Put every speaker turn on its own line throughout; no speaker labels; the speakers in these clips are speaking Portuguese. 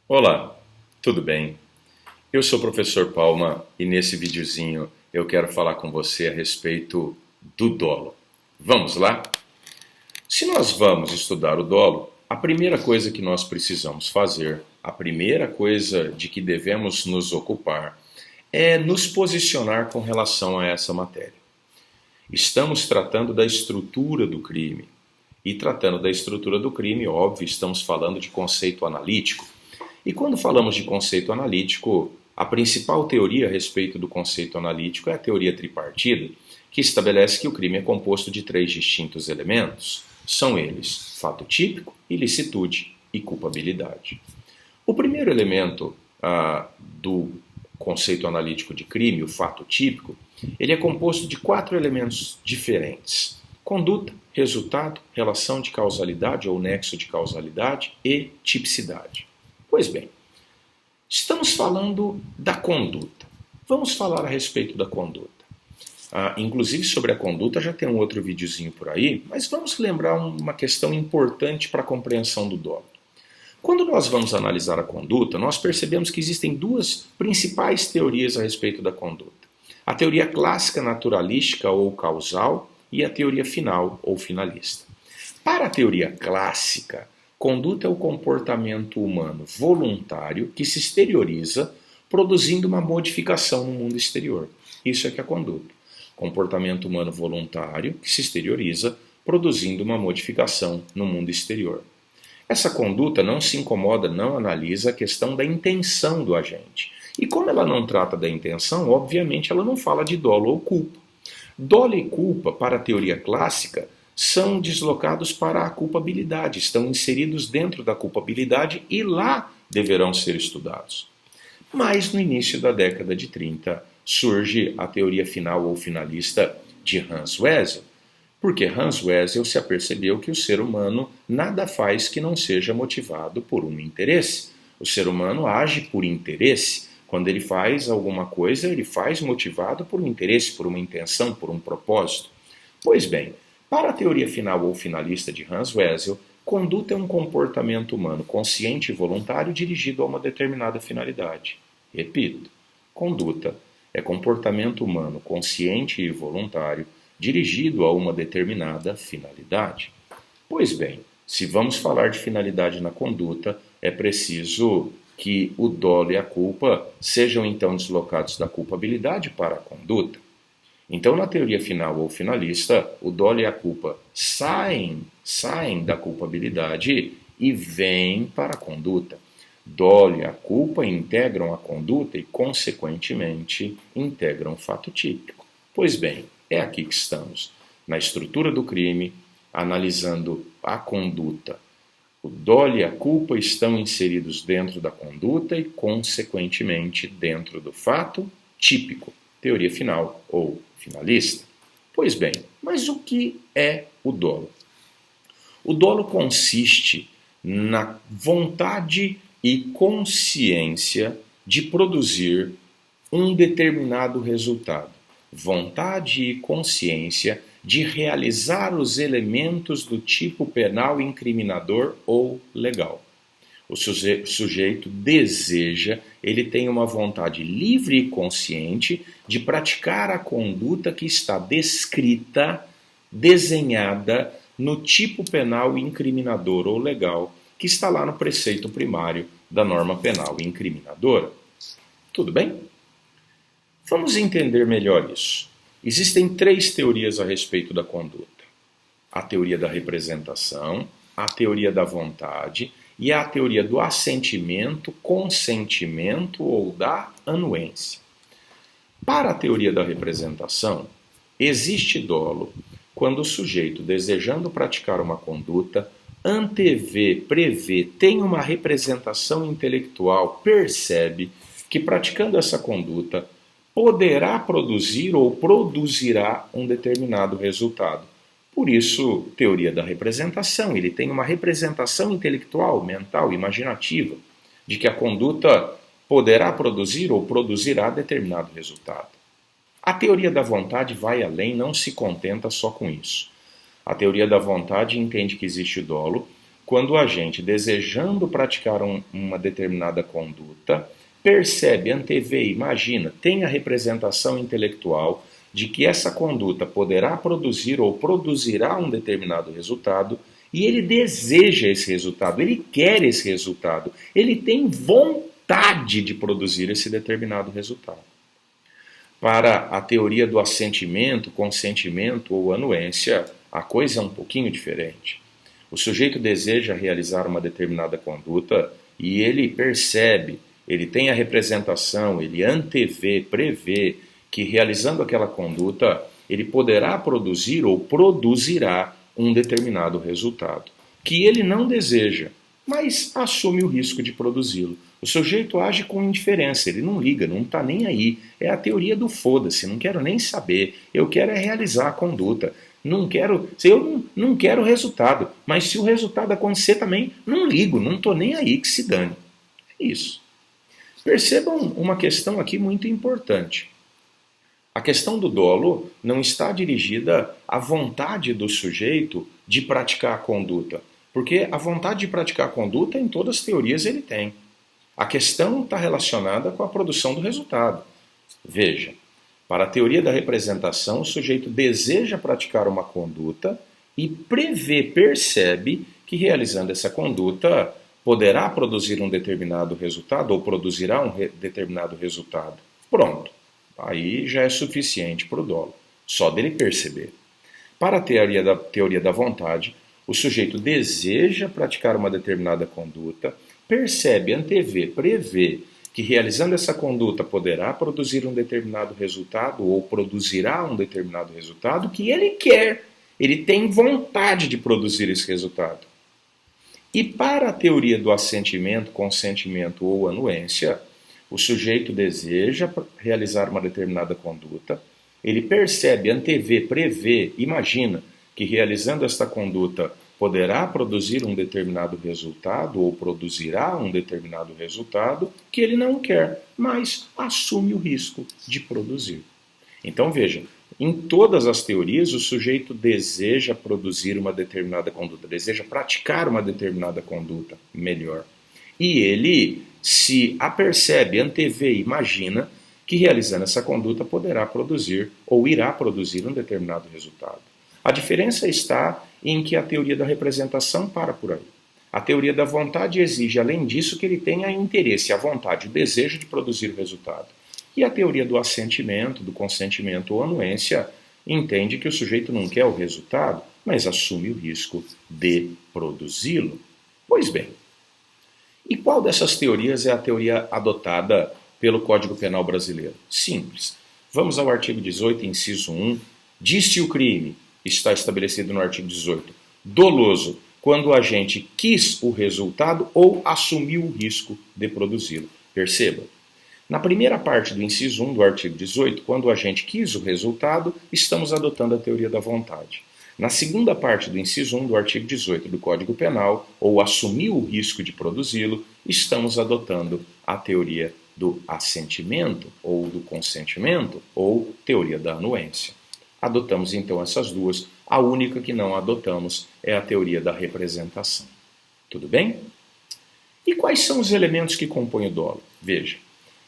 Olá, tudo bem? Eu sou o professor Palma e nesse videozinho eu quero falar com você a respeito do dolo. Vamos lá? Se nós vamos estudar o dolo, a primeira coisa que nós precisamos fazer, a primeira coisa de que devemos nos ocupar, é nos posicionar com relação a essa matéria. Estamos tratando da estrutura do crime. E tratando da estrutura do crime, óbvio, estamos falando de conceito analítico. E quando falamos de conceito analítico, a principal teoria a respeito do conceito analítico é a teoria tripartida, que estabelece que o crime é composto de três distintos elementos. São eles fato típico, ilicitude e culpabilidade. O primeiro elemento do conceito analítico de crime, o fato típico, ele é composto de quatro elementos diferentes: conduta, resultado, relação de causalidade ou nexo de causalidade e tipicidade. Pois bem, estamos falando da conduta. Vamos falar a respeito da conduta. Inclusive sobre a conduta já tem um outro videozinho por aí, mas vamos lembrar uma questão importante para a compreensão do dolo. Quando nós vamos analisar a conduta, nós percebemos que existem duas principais teorias a respeito da conduta: a teoria clássica naturalística ou causal e a teoria final ou finalista. Para a teoria clássica, conduta é o comportamento humano voluntário que se exterioriza produzindo uma modificação no mundo exterior. Isso é que é a conduta. Comportamento humano voluntário que se exterioriza produzindo uma modificação no mundo exterior. Essa conduta não se incomoda, não analisa a questão da intenção do agente. E como ela não trata da intenção, obviamente ela não fala de dolo ou culpa. Dolo e culpa, para a teoria clássica, são deslocados para a culpabilidade, estão inseridos dentro da culpabilidade e lá deverão ser estudados. Mas no início da década de 30 surge a teoria final ou finalista de Hans Wessel, porque Hans Wessel se apercebeu que o ser humano nada faz que não seja motivado por um interesse. O ser humano age por interesse. Quando ele faz alguma coisa, ele faz motivado por um interesse, por uma intenção, por um propósito. Pois bem, para a teoria final ou finalista de Hans Wessel, conduta é um comportamento humano consciente e voluntário dirigido a uma determinada finalidade. Repito, conduta é comportamento humano consciente e voluntário dirigido a uma determinada finalidade. Pois bem, se vamos falar de finalidade na conduta, é preciso que o dolo e a culpa sejam então deslocados da culpabilidade para a conduta. Então, na teoria final ou finalista, o dolo e a culpa saem da culpabilidade e vêm para a conduta. Dolo e a culpa integram a conduta e, consequentemente, integram o fato típico. Pois bem, é aqui que estamos, na estrutura do crime, analisando a conduta. O dolo e a culpa estão inseridos dentro da conduta e, consequentemente, dentro do fato típico, teoria final ou finalista. Pois bem, mas o que é o dolo? O dolo consiste na vontade e consciência de produzir um determinado resultado. Vontade e consciência de realizar os elementos do tipo penal incriminador ou legal. O sujeito deseja, ele tem uma vontade livre e consciente de praticar a conduta que está descrita, desenhada no tipo penal incriminador ou legal, que está lá no preceito primário da norma penal incriminadora. Tudo bem? Vamos entender melhor isso. Existem três teorias a respeito da conduta: a teoria da representação, a teoria da vontade e a teoria do assentimento, consentimento ou da anuência. Para a teoria da representação, existe dolo quando o sujeito, desejando praticar uma conduta, antevê, prevê, tem uma representação intelectual, percebe que praticando essa conduta poderá produzir ou produzirá um determinado resultado. Por isso, teoria da representação, ele tem uma representação intelectual, mental, imaginativa, de que a conduta poderá produzir ou produzirá determinado resultado. A teoria da vontade vai além, não se contenta só com isso. A teoria da vontade entende que existe o dolo quando a gente, desejando praticar uma determinada conduta, percebe, antevê, imagina, tem a representação intelectual de que essa conduta poderá produzir ou produzirá um determinado resultado, e ele deseja esse resultado, ele quer esse resultado, ele tem vontade de produzir esse determinado resultado. Para a teoria do assentimento, consentimento ou anuência, a coisa é um pouquinho diferente. O sujeito deseja realizar uma determinada conduta e ele percebe, ele tem a representação, ele antevê, prevê que realizando aquela conduta, ele poderá produzir ou produzirá um determinado resultado, que ele não deseja, mas assume o risco de produzi-lo. O sujeito age com indiferença, ele não liga, não está nem aí. É a teoria do foda-se, não quero nem saber, eu quero é realizar a conduta. Eu não quero resultado, mas se o resultado acontecer também, não ligo, não estou nem aí, que se dane. É isso. Percebam uma questão aqui muito importante. A questão do dolo não está dirigida à vontade do sujeito de praticar a conduta, porque a vontade de praticar a conduta, em todas as teorias, ele tem. A questão está relacionada com a produção do resultado. Veja, para a teoria da representação, o sujeito deseja praticar uma conduta e prevê, percebe que realizando essa conduta poderá produzir um determinado resultado ou produzirá um determinado resultado. Pronto. Aí já é suficiente para o dolo, só dele perceber. Para a teoria da vontade, o sujeito deseja praticar uma determinada conduta, percebe, antevê, prevê que realizando essa conduta poderá produzir um determinado resultado ou produzirá um determinado resultado que ele quer, ele tem vontade de produzir esse resultado. E para a teoria do assentimento, consentimento ou anuência, o sujeito deseja realizar uma determinada conduta, ele percebe, antevê, prevê, imagina que realizando esta conduta poderá produzir um determinado resultado ou produzirá um determinado resultado que ele não quer, mas assume o risco de produzir. Então veja, em todas as teorias o sujeito deseja produzir uma determinada conduta, deseja praticar uma determinada conduta melhor. E ele se apercebe, antevê, imagina que realizando essa conduta poderá produzir ou irá produzir um determinado resultado. A diferença está em que a teoria da representação para por aí. A teoria da vontade exige, além disso, que ele tenha interesse, a vontade, o desejo de produzir o resultado. E a teoria do assentimento, do consentimento ou anuência entende que o sujeito não quer o resultado, mas assume o risco de produzi-lo. Pois bem, e qual dessas teorias é a teoria adotada pelo Código Penal brasileiro? Simples. Vamos ao artigo 18, inciso 1. Disse o crime, está estabelecido no artigo 18, doloso, quando o agente quis o resultado ou assumiu o risco de produzi-lo. Perceba, na primeira parte do inciso 1 do artigo 18, quando o agente quis o resultado, estamos adotando a teoria da vontade. Na segunda parte do inciso 1 do artigo 18 do Código Penal, ou assumiu o risco de produzi-lo, estamos adotando a teoria do assentimento, ou do consentimento, ou teoria da anuência. Adotamos então essas duas, a única que não adotamos é a teoria da representação. Tudo bem? E quais são os elementos que compõem o dolo? Veja,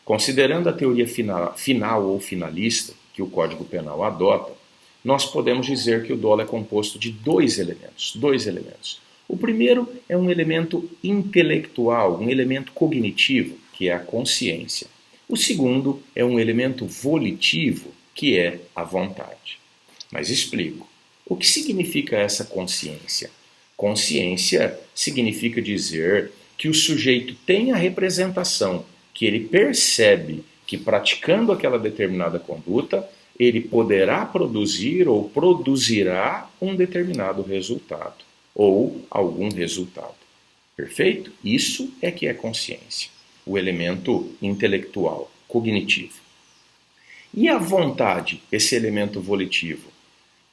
considerando a teoria final ou finalista que o Código Penal adota, nós podemos dizer que o dolo é composto de dois elementos. O primeiro é um elemento intelectual, um elemento cognitivo, que é a consciência. O segundo é um elemento volitivo, que é a vontade. Mas explico. O que significa essa consciência? Consciência significa dizer que o sujeito tem a representação, que ele percebe que praticando aquela determinada conduta, ele poderá produzir ou produzirá um determinado resultado, ou algum resultado. Perfeito? Isso é que é consciência, o elemento intelectual, cognitivo. E a vontade, esse elemento volitivo,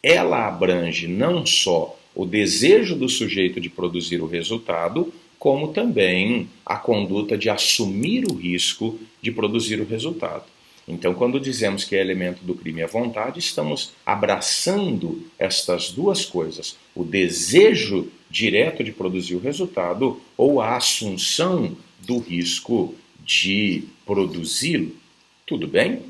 ela abrange não só o desejo do sujeito de produzir o resultado, como também a conduta de assumir o risco de produzir o resultado. Então, quando dizemos que é elemento do crime a vontade, estamos abraçando estas duas coisas, o desejo direto de produzir o resultado ou a assunção do risco de produzi-lo. Tudo bem?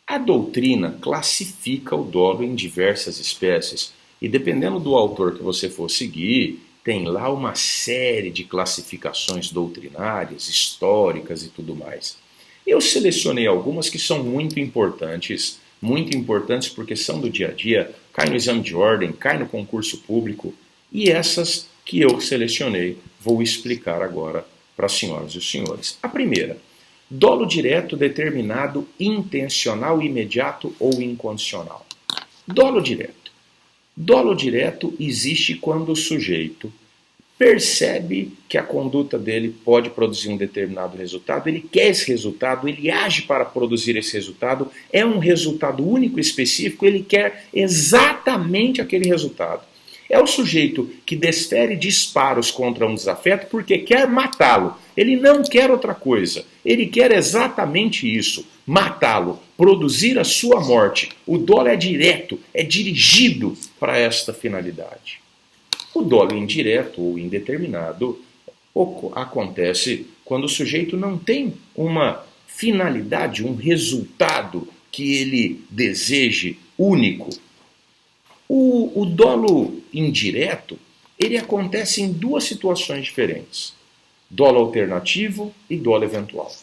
A doutrina classifica o dolo em diversas espécies e, dependendo do autor que você for seguir, tem lá uma série de classificações doutrinárias, históricas e tudo mais. Eu selecionei algumas que são muito importantes porque são do dia a dia, cai no exame de ordem, cai no concurso público, e essas que eu selecionei vou explicar agora para as senhoras e os senhores. A primeira, dolo direto determinado, intencional, imediato ou incondicional. Dolo direto. Dolo direto existe quando o sujeito percebe que a conduta dele pode produzir um determinado resultado, ele quer esse resultado, ele age para produzir esse resultado, é um resultado único e específico, ele quer exatamente aquele resultado. É o sujeito que desfere disparos contra um desafeto porque quer matá-lo. Ele não quer outra coisa. Ele quer exatamente isso, matá-lo, produzir a sua morte. O dolo é direto, é dirigido para esta finalidade. O dolo indireto ou indeterminado acontece quando o sujeito não tem uma finalidade, um resultado que ele deseje único. O dolo indireto, ele acontece em duas situações diferentes. Dolo alternativo e dolo eventual.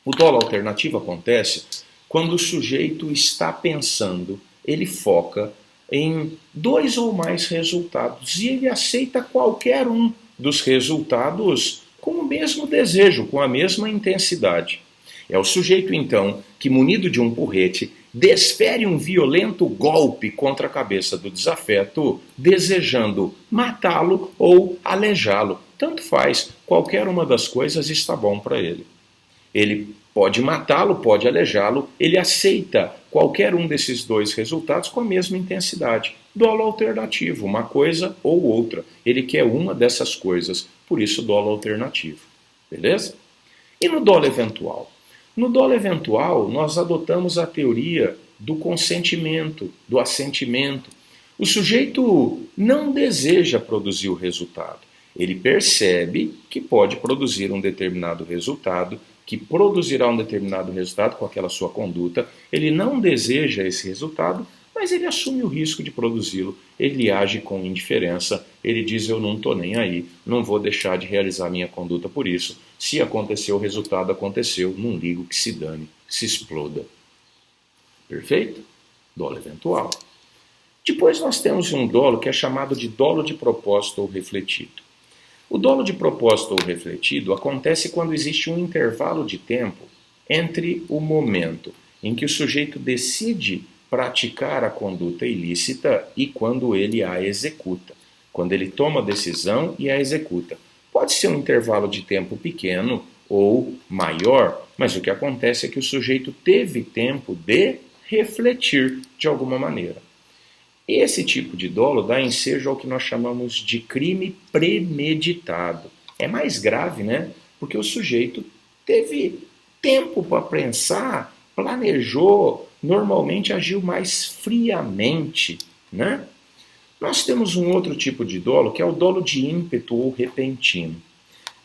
O dolo alternativo acontece quando o sujeito está pensando, ele foca em dois ou mais resultados e ele aceita qualquer um dos resultados com o mesmo desejo, com a mesma intensidade. É o sujeito, então, que, munido de um porrete, desfere um violento golpe contra a cabeça do desafeto, desejando matá-lo ou aleijá-lo. Tanto faz, qualquer uma das coisas está bom para ele. Ele pode matá-lo, pode aleijá-lo, ele aceita qualquer um desses dois resultados com a mesma intensidade. Dolo alternativo, uma coisa ou outra. Ele quer uma dessas coisas, por isso dolo alternativo. Beleza? E no dolo eventual? No dolo eventual, nós adotamos a teoria do consentimento, do assentimento. O sujeito não deseja produzir o resultado. Ele percebe que pode produzir um determinado resultado, que produzirá um determinado resultado com aquela sua conduta. Ele não deseja esse resultado, mas ele assume o risco de produzi-lo. Ele age com indiferença, ele diz: eu não estou nem aí, não vou deixar de realizar minha conduta por isso. Se aconteceu o resultado, aconteceu, não ligo, que se dane, se exploda. Perfeito? Dolo eventual. Depois nós temos um dolo que é chamado de dolo de propósito ou refletido. O dolo de propósito ou refletido acontece quando existe um intervalo de tempo entre o momento em que o sujeito decide praticar a conduta ilícita e quando ele a executa, quando ele toma a decisão e a executa. Pode ser um intervalo de tempo pequeno ou maior, mas o que acontece é que o sujeito teve tempo de refletir de alguma maneira. Esse tipo de dolo dá ensejo ao que nós chamamos de crime premeditado. É mais grave, né? Porque o sujeito teve tempo para pensar, planejou, normalmente agiu mais friamente, né? Nós temos um outro tipo de dolo, que é o dolo de ímpeto ou repentino.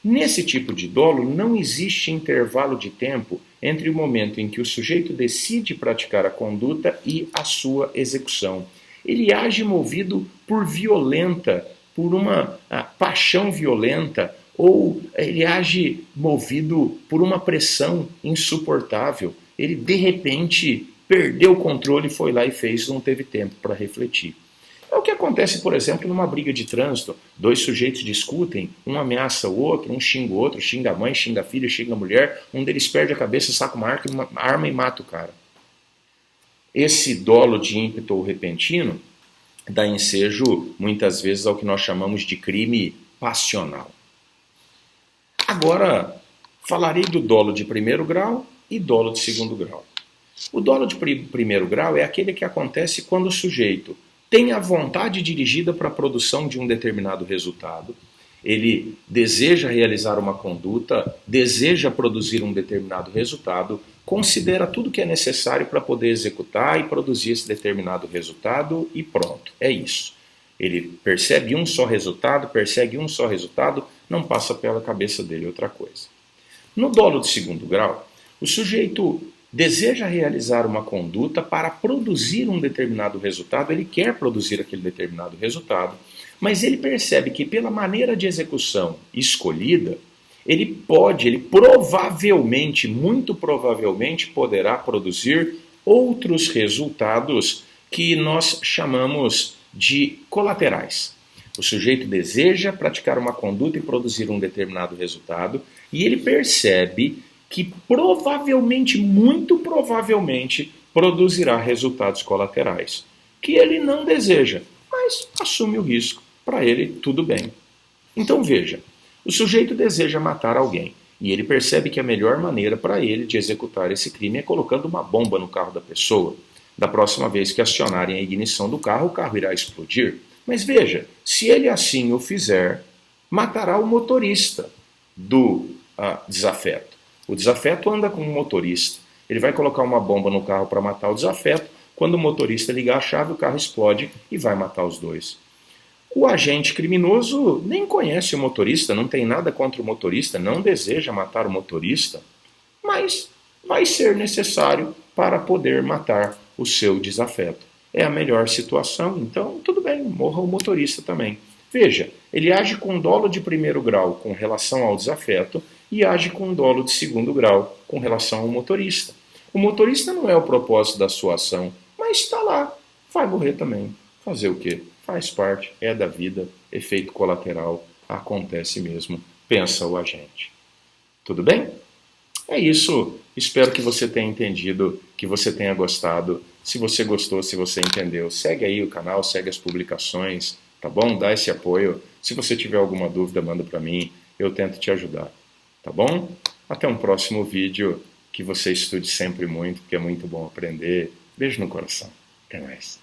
Nesse tipo de dolo, não existe intervalo de tempo entre o momento em que o sujeito decide praticar a conduta e a sua execução. Ele age movido por uma paixão violenta, ou ele age movido por uma pressão insuportável. Ele, de repente, perdeu o controle, foi lá e fez, não teve tempo para refletir. É o que acontece, por exemplo, numa briga de trânsito. Dois sujeitos discutem, um ameaça o outro, um xinga o outro, xinga a mãe, xinga a filha, xinga a mulher, um deles perde a cabeça, saca uma arma e mata o cara. Esse dolo de ímpeto ou repentino dá ensejo, muitas vezes, ao que nós chamamos de crime passional. Agora, falarei do dolo de primeiro grau e dolo de segundo grau. O dolo de primeiro grau é aquele que acontece quando o sujeito tem a vontade dirigida para a produção de um determinado resultado, ele deseja realizar uma conduta, deseja produzir um determinado resultado, considera tudo que é necessário para poder executar e produzir esse determinado resultado e pronto, é isso. Ele percebe um só resultado, persegue um só resultado, não passa pela cabeça dele outra coisa. No dolo de segundo grau, o sujeito deseja realizar uma conduta para produzir um determinado resultado, ele quer produzir aquele determinado resultado, mas ele percebe que pela maneira de execução escolhida, ele provavelmente, muito provavelmente, poderá produzir outros resultados que nós chamamos de colaterais. O sujeito deseja praticar uma conduta e produzir um determinado resultado, e ele percebe que provavelmente, muito provavelmente, produzirá resultados colaterais, que ele não deseja, mas assume o risco. Para ele, tudo bem. Então veja, o sujeito deseja matar alguém, e ele percebe que a melhor maneira para ele de executar esse crime é colocando uma bomba no carro da pessoa. Da próxima vez que acionarem a ignição do carro, o carro irá explodir. Mas veja, se ele assim o fizer, matará o motorista do desafeto. O desafeto anda com um motorista. Ele vai colocar uma bomba no carro para matar o desafeto. Quando o motorista ligar a chave, o carro explode e vai matar os dois. O agente criminoso nem conhece o motorista, não tem nada contra o motorista, não deseja matar o motorista, mas vai ser necessário para poder matar o seu desafeto. É a melhor situação, então tudo bem, morra o motorista também. Veja, ele age com dolo de primeiro grau com relação ao desafeto e age com dolo de segundo grau com relação ao motorista. O motorista não é o propósito da sua ação, mas está lá, vai morrer também. Fazer o quê? Faz parte, é da vida, efeito colateral, acontece mesmo, pensa o agente. Tudo bem? É isso, espero que você tenha entendido, que você tenha gostado. Se você gostou, se você entendeu, segue aí o canal, segue as publicações, tá bom? Dá esse apoio. Se você tiver alguma dúvida, manda para mim, eu tento te ajudar, tá bom? Até um próximo vídeo, que você estude sempre muito, porque é muito bom aprender. Beijo no coração. Até mais.